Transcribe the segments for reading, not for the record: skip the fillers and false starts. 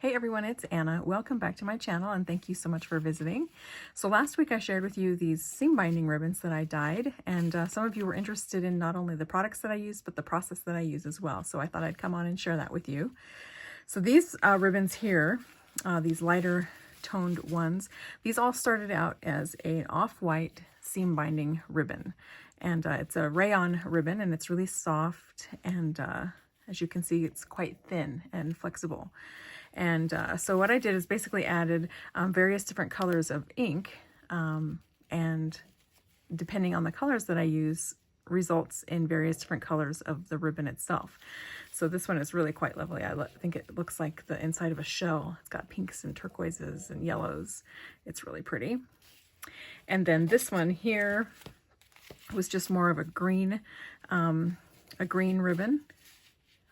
Hey everyone, it's Anna. Welcome back to my channel and thank you so much for visiting. So last week I shared with you these seam binding ribbons that I dyed, and some of you were interested in not only the products that I use but the process that I use as well. So I thought I'd come on and share that with you. So these ribbons here, these lighter toned ones, these all started out as an off-white seam binding ribbon, and it's a rayon ribbon and it's really soft, and as you can see it's quite thin and flexible. And so what I did is basically added various different colors of ink, and depending on the colors that I use results in various different colors of the ribbon itself. So this one is really quite lovely. I think it looks like the inside of a shell. It's got pinks and turquoises and yellows. It's really pretty. And then this one here was just more of a green ribbon.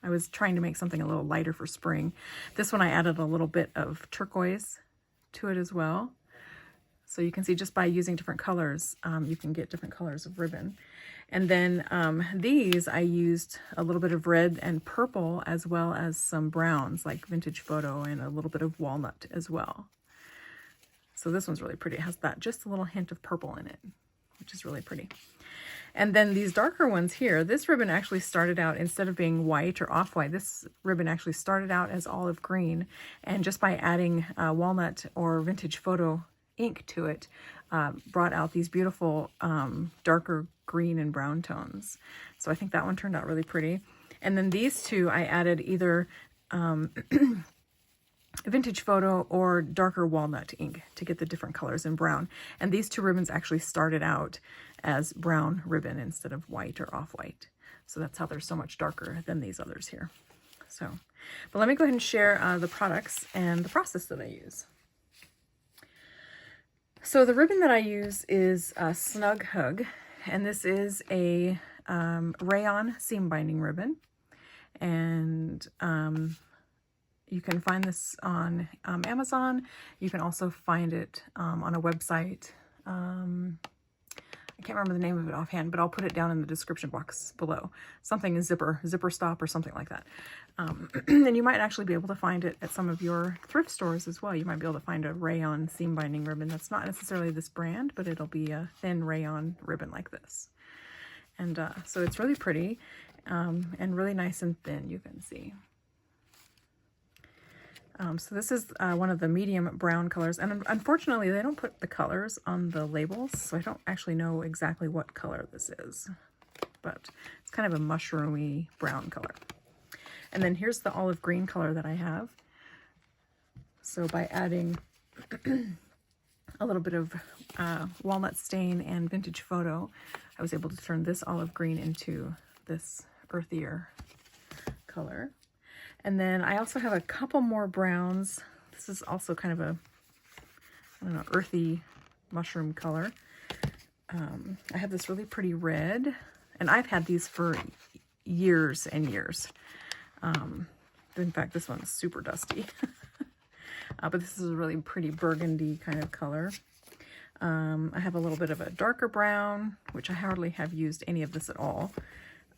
I was trying to make something a little lighter for spring. This one I added a little bit of turquoise to it as well. So you can see just by using different colors, you can get different colors of ribbon. And then these I used a little bit of red and purple as well as some browns like Vintage Photo and a little bit of walnut as well. So this one's really pretty. It has that just a little hint of purple in it, which is really pretty. And then these darker ones here, this ribbon actually started out, instead of being white or off-white, this ribbon actually started out as olive green. And just by adding walnut or Vintage Photo ink to it, brought out these beautiful darker green and brown tones. So I think that one turned out really pretty. And then these two, I added either Vintage Photo or darker walnut ink to get the different colors in brown. And these two ribbons actually started out as brown ribbon instead of white or off-white. So that's how they're so much darker than these others here. So, but let me go ahead and share the products and the process that I use. So the ribbon that I use is a Snug Hug, and this is a rayon seam binding ribbon. And you can find this on Amazon. You can also find it on a website. I can't remember the name of it offhand, but I'll put it down in the description box below. Something is Zipper Stop or something like that. And you might actually be able to find it at some of your thrift stores as well. You might be able to find a rayon seam binding ribbon that's not necessarily this brand, but it'll be a thin rayon ribbon like this. And so it's really pretty and really nice and thin, you can see. So this is one of the medium brown colors, and unfortunately they don't put the colors on the labels, so I don't actually know exactly what color this is, but it's kind of a mushroomy brown color. And then here's the olive green color that I have. So by adding a little bit of walnut stain and Vintage Photo, I was able to turn this olive green into this earthier color. And then I also have a couple more browns. This is also kind of a, I don't know, earthy mushroom color. I have this really pretty red, and I've had these for years and years. In fact, this one's super dusty. But this is a really pretty burgundy kind of color. I have a little bit of a darker brown, which I hardly have used any of this at all.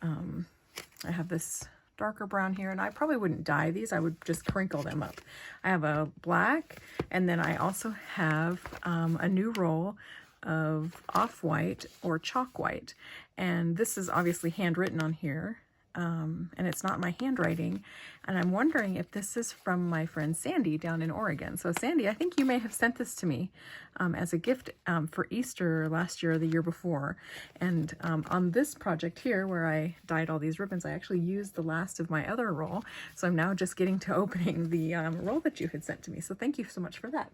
I have this darker brown here, and I probably wouldn't dye these. I would just crinkle them up. I have a black, and then I also have a new roll of off-white or chalk white, and this is obviously handwritten on here, and it's not my handwriting, and I'm wondering if this is from my friend Sandy down in Oregon. So Sandy, I think you may have sent this to me as a gift for Easter last year or the year before. And on this project here where I dyed all these ribbons, I actually used the last of my other roll. So I'm now just getting to opening the roll that you had sent to me. So thank you so much for that.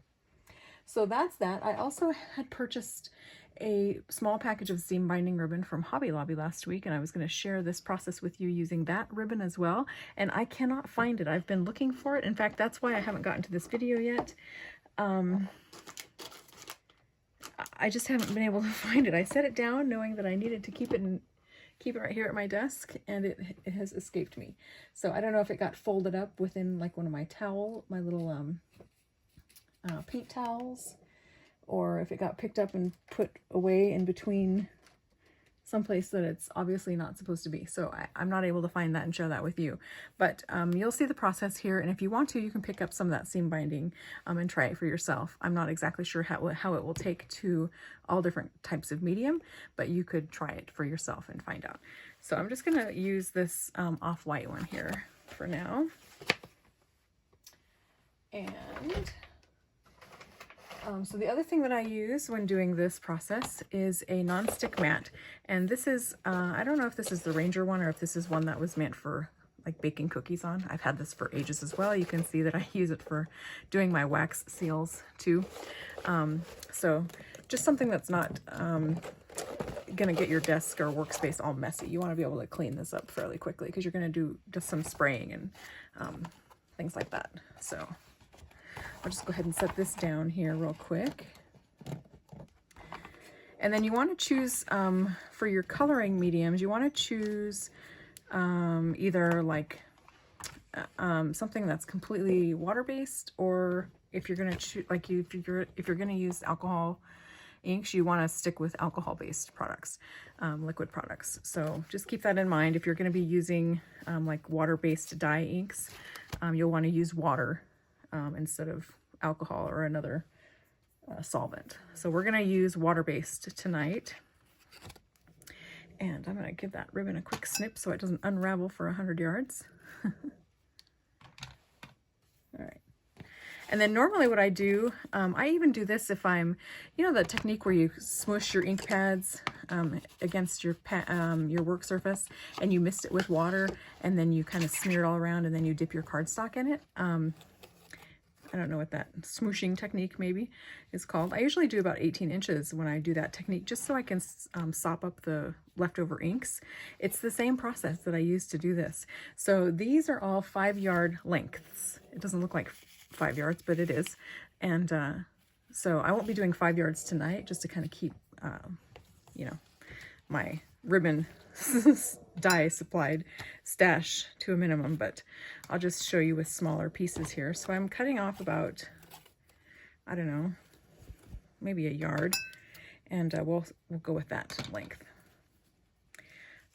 So that's that. I also had purchased a small package of seam binding ribbon from Hobby Lobby last week, and I was going to share this process with you using that ribbon as well, and I cannot find it. I've been looking for it. In fact, that's why I haven't gotten to this video yet. I just haven't been able to find it. I set it down knowing that I needed to keep it right here at my desk, and it has escaped me. So I don't know if it got folded up within like one of my little paint towels, or if it got picked up and put away in between someplace that it's obviously not supposed to be. So I'm not able to find that and share that with you. But you'll see the process here. And if you want to, you can pick up some of that seam binding and try it for yourself. I'm not exactly sure how it will take to all different types of medium, but you could try it for yourself and find out. So I'm just going to use this off-white one here for now. And so the other thing that I use when doing this process is a non-stick mat. And this is, I don't know if this is the Ranger one or if this is one that was meant for like baking cookies on. I've had this for ages as well. You can see that I use it for doing my wax seals too. So just something that's not gonna get your desk or workspace all messy. You wanna be able to clean this up fairly quickly because you're gonna do just some spraying and things like that. So I'll just go ahead and set this down here real quick. And then you want to choose, for your coloring mediums, you want to choose either like something that's completely water-based, or if you're going to choose, like if you're going to use alcohol inks, you want to stick with alcohol-based products, liquid products. So just keep that in mind. If you're going to be using like water-based dye inks, you'll want to use water instead of alcohol or another solvent. So we're going to use water-based tonight. And I'm going to give that ribbon a quick snip so it doesn't unravel for 100 yards. All right. And then normally what I do, I even do this if I'm, you know, the technique where you smoosh your ink pads against your work surface and you mist it with water and then you kind of smear it all around and then you dip your cardstock in it. I don't know what that smooshing technique maybe is called. I usually do about 18 inches when I do that technique, just so I can sop up the leftover inks. It's the same process that I use to do this. So these are all 5-yard lengths. It doesn't look like 5 yards, but it is. And so I won't be doing 5 yards tonight, just to kind of keep, you know, my ribbon dye supplied stash to a minimum, but I'll just show you with smaller pieces here. So I'm cutting off about, I don't know, maybe 1 yard, and we'll go with that length.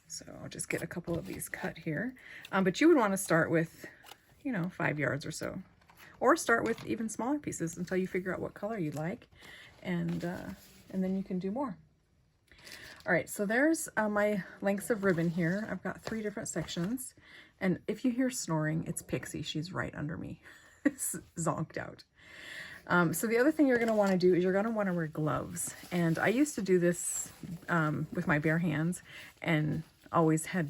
So I'll just get a couple of these cut here, but you would want to start with, you know, 5 yards or so, or start with even smaller pieces until you figure out what color you'd like, and then you can do more. All right, so there's my lengths of ribbon here. I've got 3 different sections. And if you hear snoring, it's Pixie. She's right under me. It's zonked out. So the other thing you're going to want to do is you're going to want to wear gloves. And I used to do this with my bare hands and always had,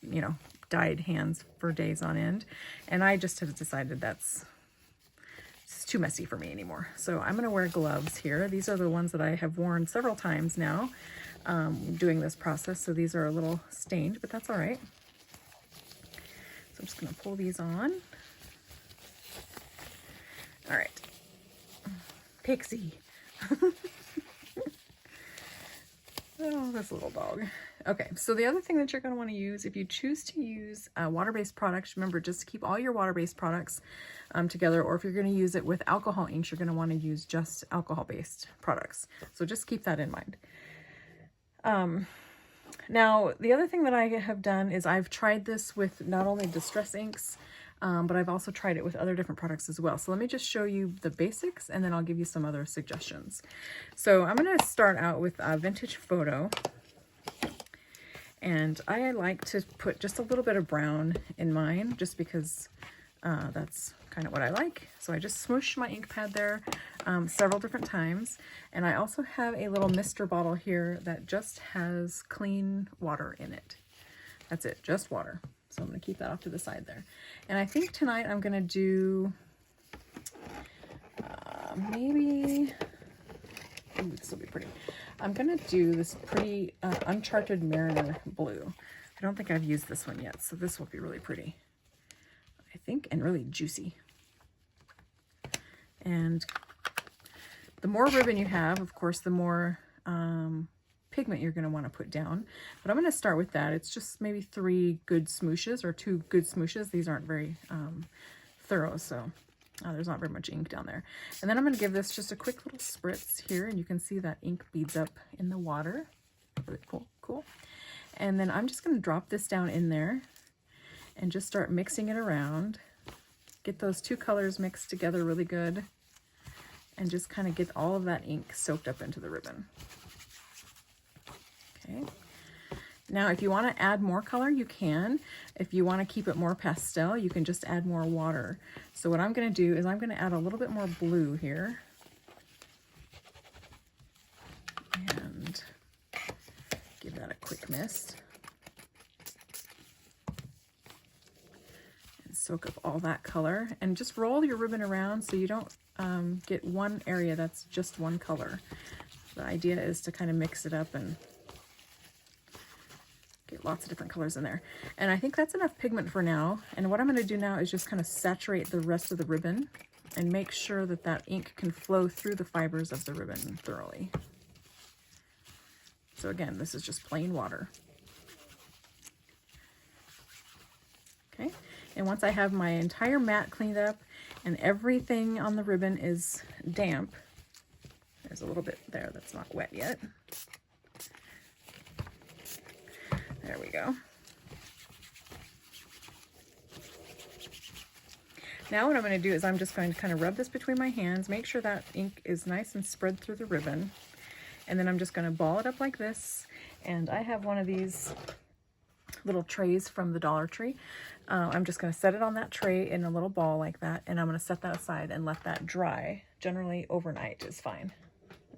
you know, dyed hands for days on end. And I just have decided it's too messy for me anymore. So I'm going to wear gloves here. These are the ones that I have worn several times now. Doing this process, so these are a little stained, but that's all right. So I'm just going to pull these on. All right, Pixie. Oh, this little dog. Okay, so the other thing that you're going to want to use, if you choose to use water-based products, remember just keep all your water-based products together, or if you're going to use it with alcohol inks, you're going to want to use just alcohol-based products. So just keep that in mind. Now, the other thing that I have done is I've tried this with not only distress inks, but I've also tried it with other different products as well. So let me just show you the basics and then I'll give you some other suggestions. So I'm going to start out with Vintage Photo. And I like to put just a little bit of brown in mine just because that's kind of what I like. So I just smoosh my ink pad there several different times. And I also have a little mister bottle here that just has clean water in it. That's it, just water. So I'm going to keep that off to the side there. And I think tonight I'm going to do maybe, ooh, this will be pretty. I'm going to do this pretty Uncharted Mariner blue. I don't think I've used this one yet, so this will be really pretty, I think, and really juicy. And the more ribbon you have, of course, the more pigment you're going to want to put down. But I'm going to start with that. It's just maybe 3 good smooshes or 2 good smooshes. These aren't very thorough, so there's not very much ink down there. And then I'm going to give this just a quick little spritz here, and you can see that ink beads up in the water. Really cool. cool. And then I'm just going to drop this down in there and just start mixing it around. Get those two colors mixed together really good. And just kind of get all of that ink soaked up into the ribbon. Okay. Now, if you want to add more color, you can. If you want to keep it more pastel, you can just add more water. So what I'm going to do is I'm going to add a little bit more blue here. And give that a quick mist. And soak up all that color. And just roll your ribbon around so you don't get one area that's just one color. The idea is to kind of mix it up and get lots of different colors in there. And I think that's enough pigment for now. And what I'm going to do now is just kind of saturate the rest of the ribbon and make sure that that ink can flow through the fibers of the ribbon thoroughly. So again, this is just plain water. Okay, and once I have my entire mat cleaned up and everything on the ribbon is damp, there's a little bit there that's not wet yet. There we go. Now what I'm going to do is I'm just going to kind of rub this between my hands, make sure that ink is nice and spread through the ribbon. And then I'm just going to ball it up like this. And I have one of these little trays from the Dollar Tree. I'm just going to set it on that tray in a little ball like that. And I'm going to set that aside and let that dry. Generally overnight is fine.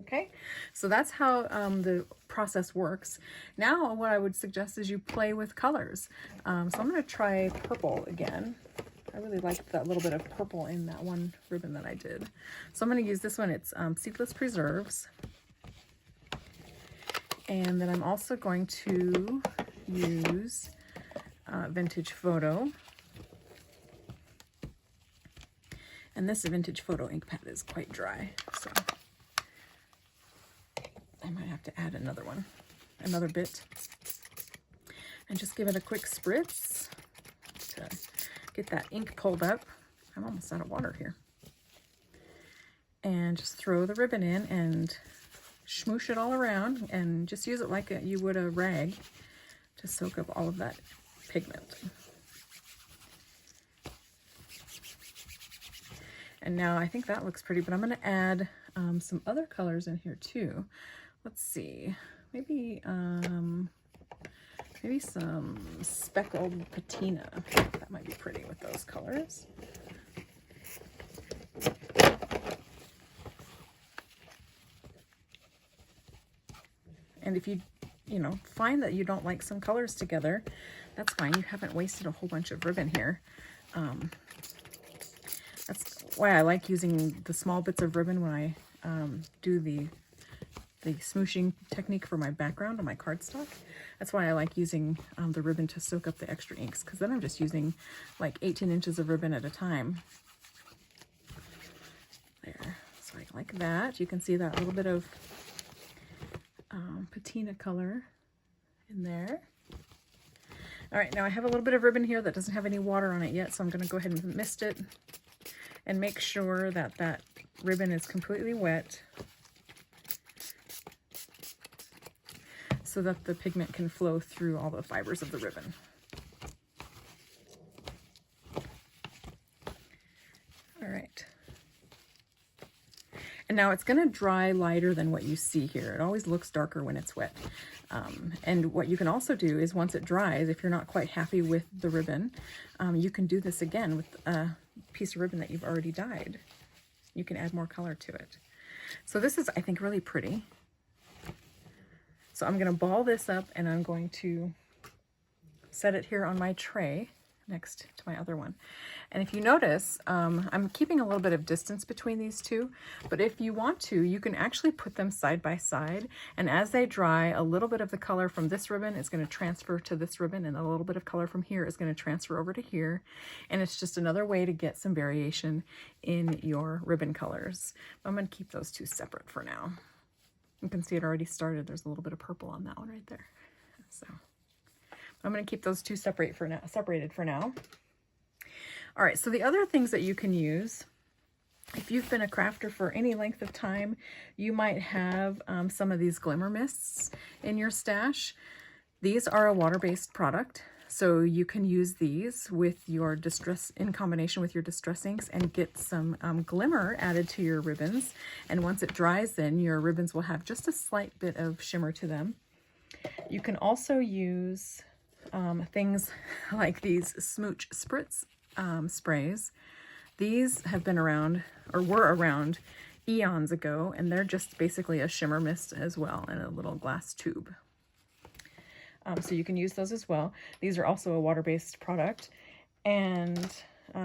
Okay, so that's how the process works. Now what I would suggest is you play with colors. So I'm going to try purple again. I really liked that little bit of purple in that one ribbon that I did. So I'm going to use this one. It's Seedless Preserves. And then I'm also going to use Vintage Photo. And this Vintage Photo ink pad is quite dry, so I might have to add another one, another bit, and just give it a quick spritz to get that ink pulled up. I'm almost out of water here. And just throw the ribbon in and smoosh it all around, and just use it like you would a rag to soak up all of that pigment. And now I think that looks pretty, but I'm going to add some other colors in here too. Let's see, maybe some speckled patina. That might be pretty with those colors. And if you find that you don't like some colors together, that's fine. You haven't wasted a whole bunch of ribbon here. That's why I like using the small bits of ribbon when I do the smooshing technique for my background on my cardstock. That's why I like using the ribbon to soak up the extra inks, because then I'm just using like 18 inches of ribbon at a time. There, so I like that. You can see that little bit of patina color in there. All right, now I have a little bit of ribbon here that doesn't have any water on it yet, so I'm going to go ahead and mist it and make sure that that ribbon is completely wet so that the pigment can flow through all the fibers of the ribbon. All right. And now it's going to dry lighter than what you see here. It always looks darker when it's wet. And what you can also do is once it dries, if you're not quite happy with the ribbon, you can do this again with a piece of ribbon that you've already dyed. You can add more color to it. So this is, I think, really pretty. So I'm going to ball this up and I'm going to set it here on my tray next to my other one. And if you notice, I'm keeping a little bit of distance between these two, but if you want to, you can actually put them side by side, and as they dry, a little bit of the color from this ribbon is going to transfer to this ribbon, and a little bit of color from here is going to transfer over to here, and it's just another way to get some variation in your ribbon colors. I'm going to keep those two separate for now. You can see it already started. There's a little bit of purple on that one right there. So I'm going to keep those two separated for now. All right, so the other things that you can use, if you've been a crafter for any length of time, you might have some of these glimmer mists in your stash. These are a water-based product, so you can use these with your in combination with your distress inks and get some glimmer added to your ribbons. And once it dries, then your ribbons will have just a slight bit of shimmer to them. You can also use things like these Smooch Spritz sprays. These have been around, or were around, eons ago, and they're just basically a shimmer mist as well in a little glass tube. So you can use those as well. These are also a water-based product. And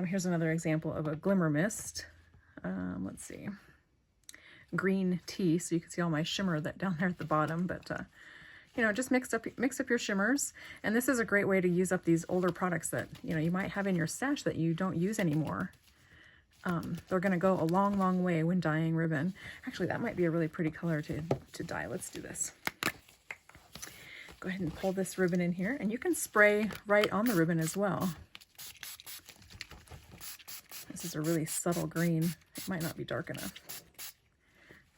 here's another example of a glimmer mist. Let's see. Green tea, so you can see all my shimmer that down there at the bottom, but you know, just mix up your shimmers. And this is a great way to use up these older products that, you know, you might have in your stash that you don't use anymore. They're going to go a long, long way when dyeing ribbon. Actually, that might be a really pretty color to dye. Let's do this. Go ahead and pull this ribbon in here, and you can spray right on the ribbon as well. This is a really subtle green. It might not be dark enough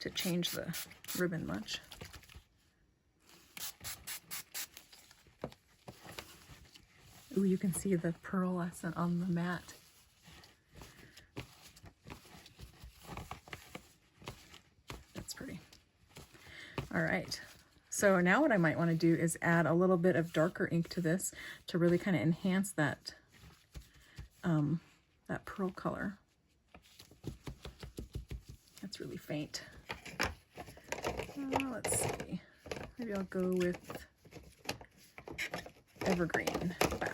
to change the ribbon much. Ooh, you can see the pearlescent on the mat. That's pretty. All right. So now what I might want to do is add a little bit of darker ink to this to really kind of enhance that, that pearl color. That's really faint. Let's see. Maybe I'll go with Evergreen Bow.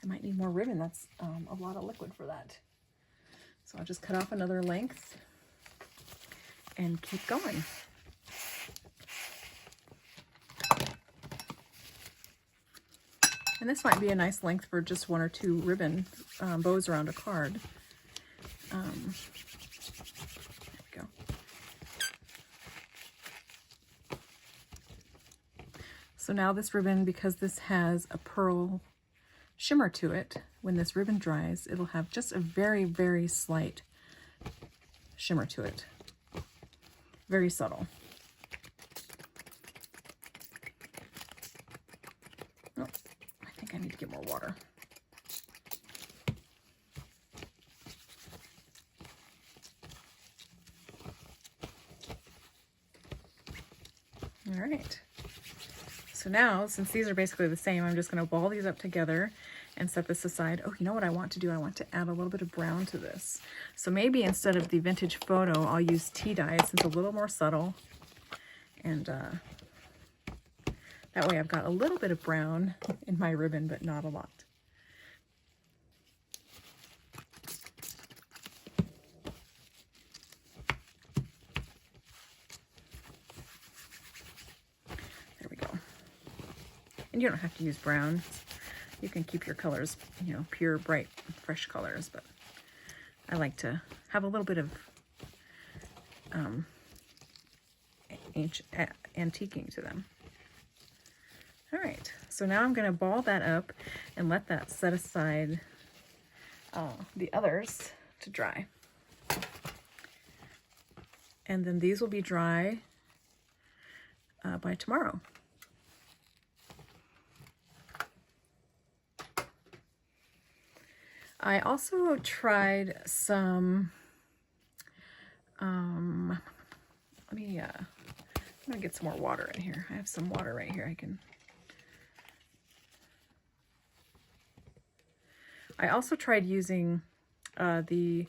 I might need more ribbon. That's a lot of liquid for that. So I'll just cut off another length and keep going. And this might be a nice length for just one or two ribbon bows around a card. There we go. So now this ribbon, because this has a pearl shimmer to it, when this ribbon dries, it'll have just a very, very slight shimmer to it. Very subtle. Oh, I think I need to get more water. All right. So now, since these are basically the same, I'm just going to ball these up together and set this aside. Oh, you know what I want to do? I want to add a little bit of brown to this. So maybe instead of the Vintage Photo, I'll use tea dye since it's a little more subtle. And that way I've got a little bit of brown in my ribbon, but not a lot. There we go. And you don't have to use brown. You can keep your colors, you know, pure, bright, fresh colors, but I like to have a little bit of antiquing to them. All right, so now I'm going to ball that up and let that set aside the others to dry. And then these will be dry by tomorrow. I also tried some, I'm gonna get some more water in here. I have some water right here. I also tried using the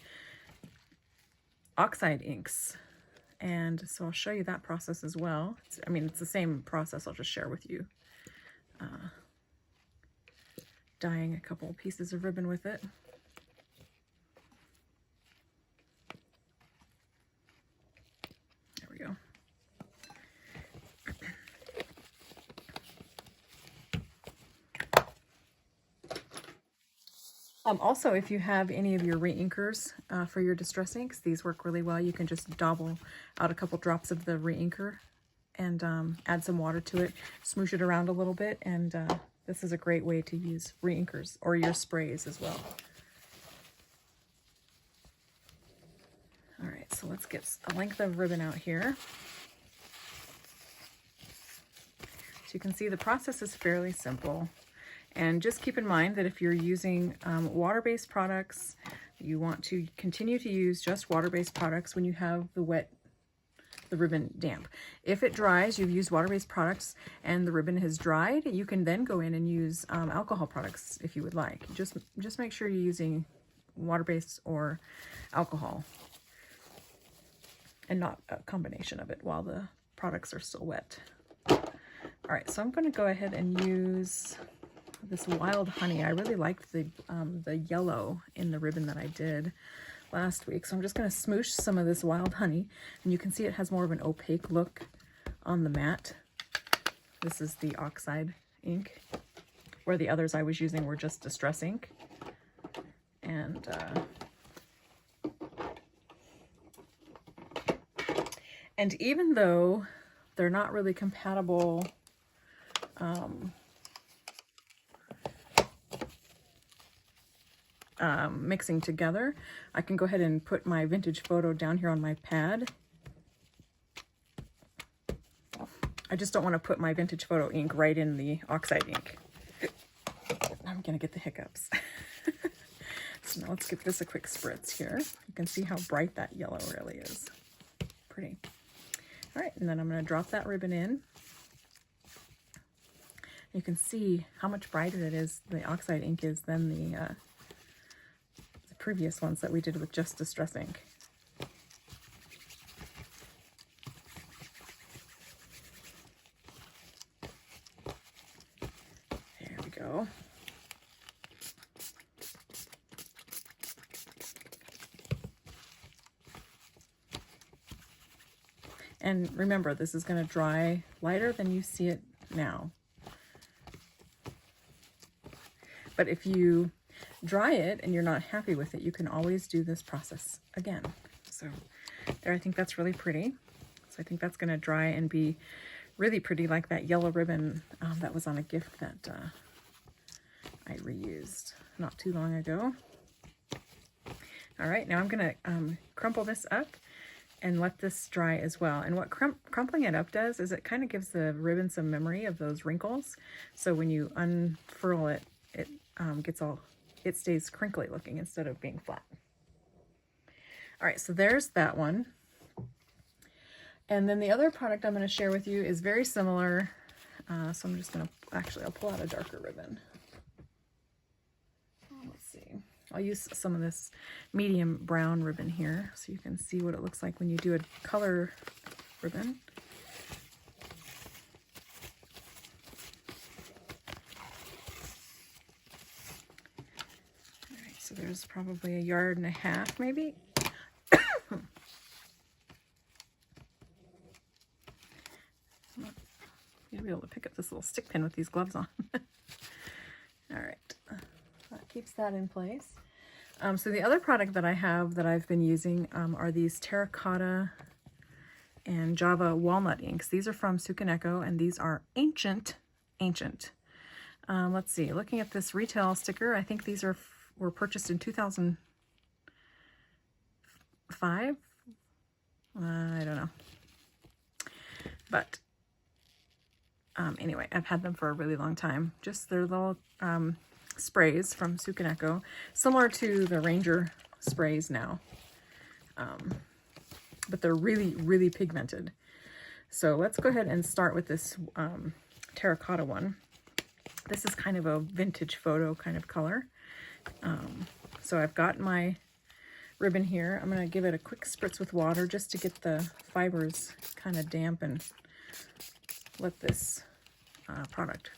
oxide inks, and so I'll show you that process as well. It's the same process. I'll just share with you. Dyeing a couple pieces of ribbon with it. There we go. Also, if you have any of your reinkers for your distress inks, these work really well. You can just dabble out a couple drops of the reinker and add some water to it, smoosh it around a little bit, and this is a great way to use reinkers or your sprays as well. All right, so let's get a length of ribbon out here. So you can see the process is fairly simple. And just keep in mind that if you're using water-based products, you want to continue to use just water-based products when you have the ribbon damp. If it dries, you've used water-based products and the ribbon has dried, you can then go in and use alcohol products if you would like. Just make sure you're using water-based or alcohol and not a combination of it while the products are still wet. All right, so I'm going to go ahead and use this wild honey. I really liked the yellow in the ribbon that I did last week. So I'm just going to smoosh some of this wild honey, and you can see it has more of an opaque look on the mat. This is the oxide ink, where the others I was using were just distress ink. And even though they're not really compatible mixing together, I can go ahead and put my vintage photo down here on my pad. I just don't want to put my vintage photo ink right in the oxide ink. I'm gonna get the hiccups. So now let's give this a quick spritz here. You can see how bright that yellow really is. Pretty. All right, and then I'm going to drop that ribbon in. You can see how much brighter it is, the oxide ink is, than the previous ones that we did with just distress ink. There we go. And remember, this is going to dry lighter than you see it now. But if you dry it and you're not happy with it, you can always do this process again. So there, I think that's really pretty. So I think that's going to dry and be really pretty, like that yellow ribbon that was on a gift that I reused not too long ago. All right, now I'm going to crumple this up and let this dry as well. And what crumpling it up does is it kind of gives the ribbon some memory of those wrinkles. So when you unfurl it, it stays crinkly looking instead of being flat. All right, so there's that one. And then the other product I'm going to share with you is very similar. So I'm just going to, actually, I'll pull out a darker ribbon. Let's see. I'll use some of this medium brown ribbon here so you can see what it looks like when you do a color ribbon. All right, so there's probably 1.5 yards maybe. You'll be able to pick up this little stick pin with these gloves on. All right. That keeps that in place. So the other product that I have that I've been using are these terracotta and Java walnut inks. These are from Sukaneko, and these are ancient. Let's see, looking at this retail sticker, I think these were purchased in 2005. I don't know. But anyway, I've had them for a really long time. Just their little sprays from Sukaneko, similar to the Ranger sprays now, but they're really, really pigmented. So let's go ahead and start with this terracotta one. This is kind of a vintage photo kind of color. So I've got my ribbon here. I'm going to give it a quick spritz with water just to get the fibers kind of damp and let this product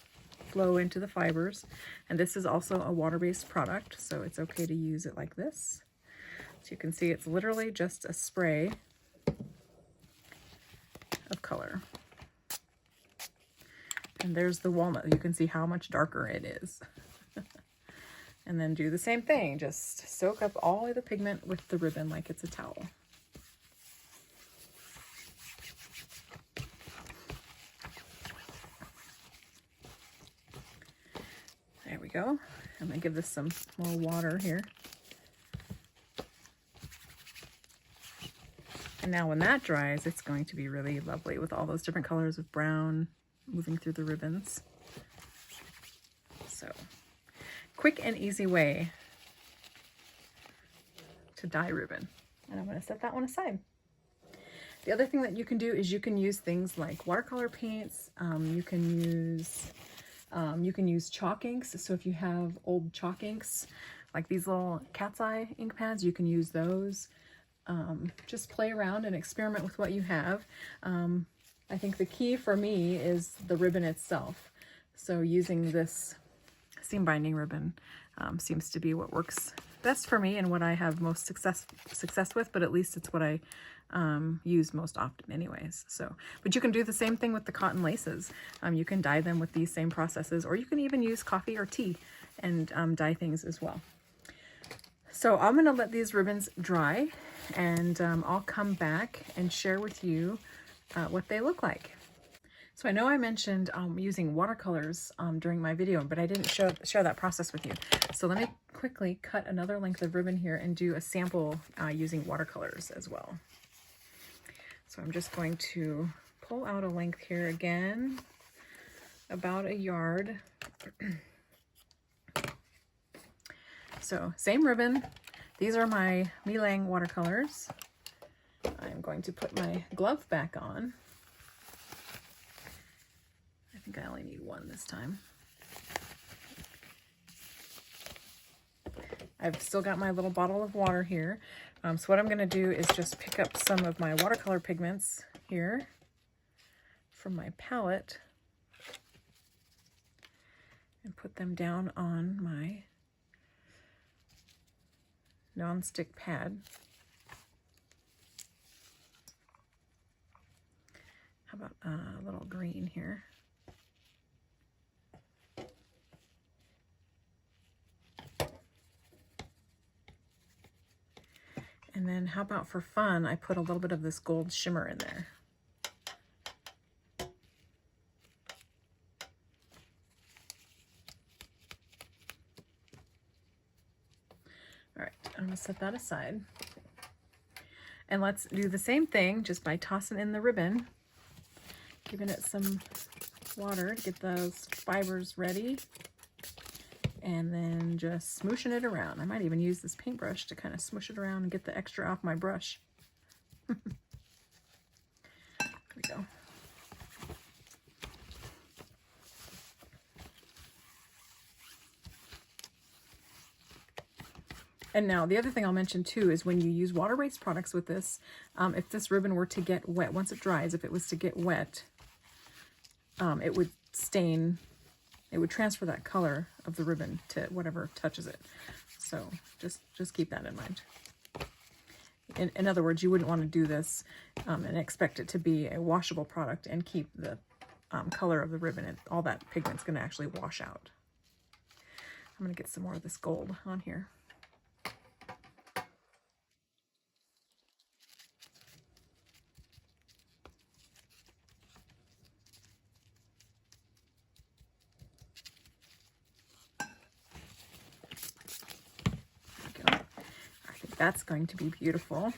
flow into the fibers. And this is also a water-based product, so it's okay to use it like this. So you can see it's literally just a spray of color. And there's the walnut. You can see how much darker it is. And then do the same thing. Just soak up all of the pigment with the ribbon like it's a towel. go. I'm gonna give this some more water here. And now when that dries, it's going to be really lovely with all those different colors of brown moving through the ribbons. So, quick and easy way to dye ribbon. And I'm going to set that one aside. The other thing that you can do is you can use things like watercolor paints. You can use chalk inks. So if you have old chalk inks, like these little cat's eye ink pads, you can use those. Just play around and experiment with what you have. I think the key for me is the ribbon itself. So using this seam binding ribbon seems to be what works best for me and what I have most success with, but at least it's what I use most often anyways. So, but you can do the same thing with the cotton laces. You can dye them with these same processes, or you can even use coffee or tea and dye things as well. So I'm going to let these ribbons dry, and I'll come back and share with you what they look like. So I know I mentioned using watercolors during my video, but I didn't share that process with you. So let me quickly cut another length of ribbon here and do a sample using watercolors as well. So I'm just going to pull out a length here again, about a yard. So same ribbon. These are my Milang watercolors. I'm going to put my glove back on. I think I only need one this time. I've still got my little bottle of water here. So what I'm going to do is just pick up some of my watercolor pigments here from my palette and put them down on my non-stick pad. How about a little green here? And then how about for fun, I put a little bit of this gold shimmer in there. All right, I'm gonna set that aside. And let's do the same thing just by tossing in the ribbon, giving it some water to get those fibers ready, and then just smooshing it around. I might even use this paintbrush to kind of smoosh it around and get the extra off my brush. There we go. And now the other thing I'll mention too is when you use water-based products with this, if this ribbon were to get wet, once it dries, if it was to get wet, it would stain, it would transfer that color of the ribbon to whatever touches it. So just keep that in mind. In other words, you wouldn't want to do this and expect it to be a washable product and keep the color of the ribbon, and all that pigment's going to actually wash out. I'm going to get some more of this gold on here. That's going to be beautiful.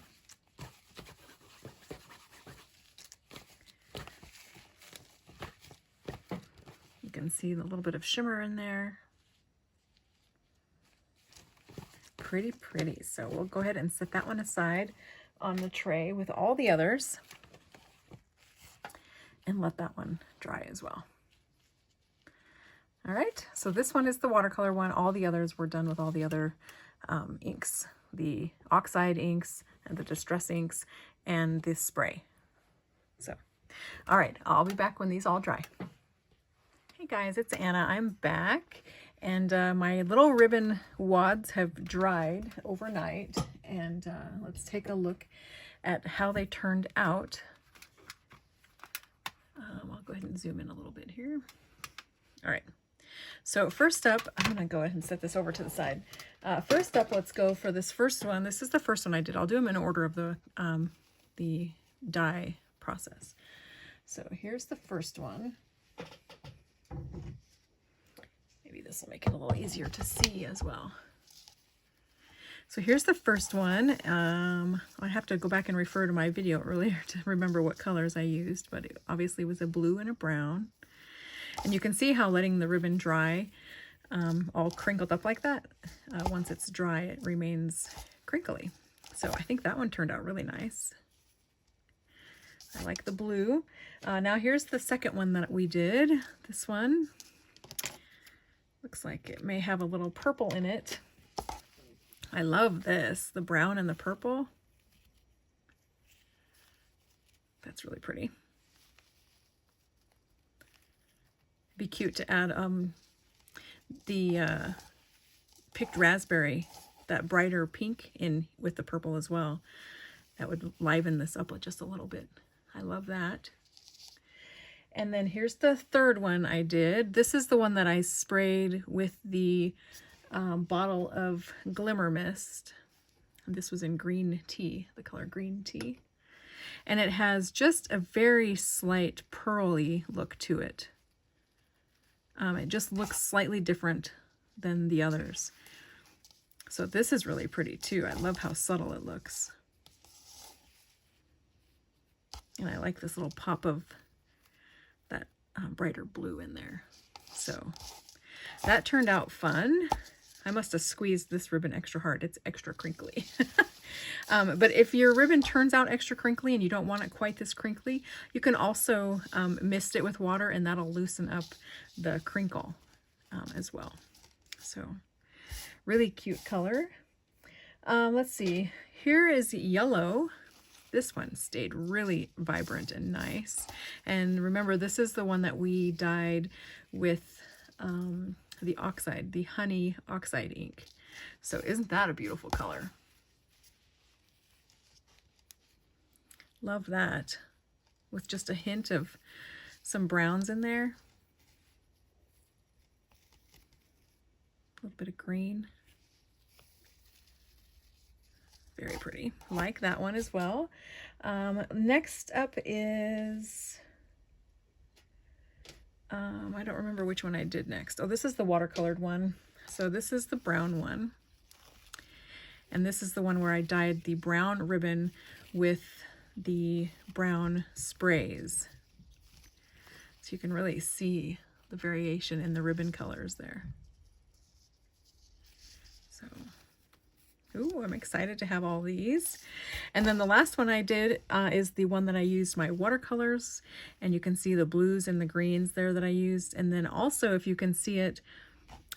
You can see the little bit of shimmer in there. Pretty, pretty. So we'll go ahead and set that one aside on the tray with all the others and let that one dry as well. All right, so this one is the watercolor one. All the others were done with all the other inks. The oxide inks and the distress inks and this spray. So, all right, I'll be back when these all dry. Hey guys, it's Anna. I'm back, and my little ribbon wads have dried overnight, and let's take a look at how they turned out. I'll go ahead and zoom in a little bit here. All right. So first up, I'm going to go ahead and set this over to the side. First up, let's go for this first one. This is the first one I did. I'll do them in order of the dye process. So here's the first one. Maybe this will make it a little easier to see as well. So here's the first one. I have to go back and refer to my video earlier to remember what colors I used, but it obviously was a blue and a brown. And you can see how letting the ribbon dry, all crinkled up like that, once it's dry, it remains crinkly. So I think that one turned out really nice. I like the blue. Now here's the second one that we did. This one looks like it may have a little purple in it. I love this, the brown and the purple. That's really pretty. Be cute to add the picked raspberry, that brighter pink, in with the purple as well. That would liven this up just a little bit. I love that. And then here's the third one I did. This is the one that I sprayed with the bottle of Glimmer Mist. This was in green tea, the color green tea. And it has just a very slight pearly look to it. It just looks slightly different than the others. So this is really pretty too. I love how subtle it looks. And I like this little pop of that brighter blue in there. So that turned out fun. I must have squeezed this ribbon extra hard. It's extra crinkly. But if your ribbon turns out extra crinkly and you don't want it quite this crinkly, you can also mist it with water, and that'll loosen up the crinkle as well. So really cute color. Let's see. Here is yellow. This one stayed really vibrant and nice. And remember, this is the one that we dyed with the oxide, the honey oxide ink. So isn't that a beautiful color? Love that. With just a hint of some browns in there. A little bit of green. Very pretty. Like that one as well. Next up is... I don't remember which one I did next. Oh, this is the watercolored one. So this is the brown one. And this is the one where I dyed the brown ribbon with the brown sprays. So you can really see the variation in the ribbon colors there. So, ooh, I'm excited to have all these. And then the last one I did is the one that I used my watercolors, and you can see the blues and the greens there that I used. And then also, if you can see it,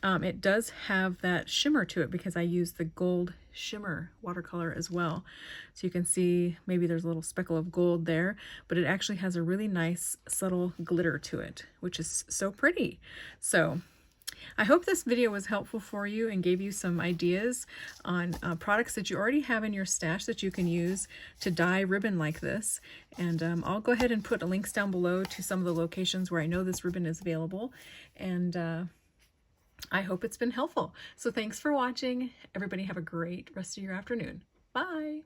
it does have that shimmer to it because I used the gold shimmer watercolor as well. So you can see maybe there's a little speckle of gold there, but it actually has a really nice subtle glitter to it, which is so pretty. So I hope this video was helpful for you and gave you some ideas on products that you already have in your stash that you can use to dye ribbon like this. And I'll go ahead and put links down below to some of the locations where I know this ribbon is available. And I hope it's been helpful. So thanks for watching. Everybody have a great rest of your afternoon. Bye.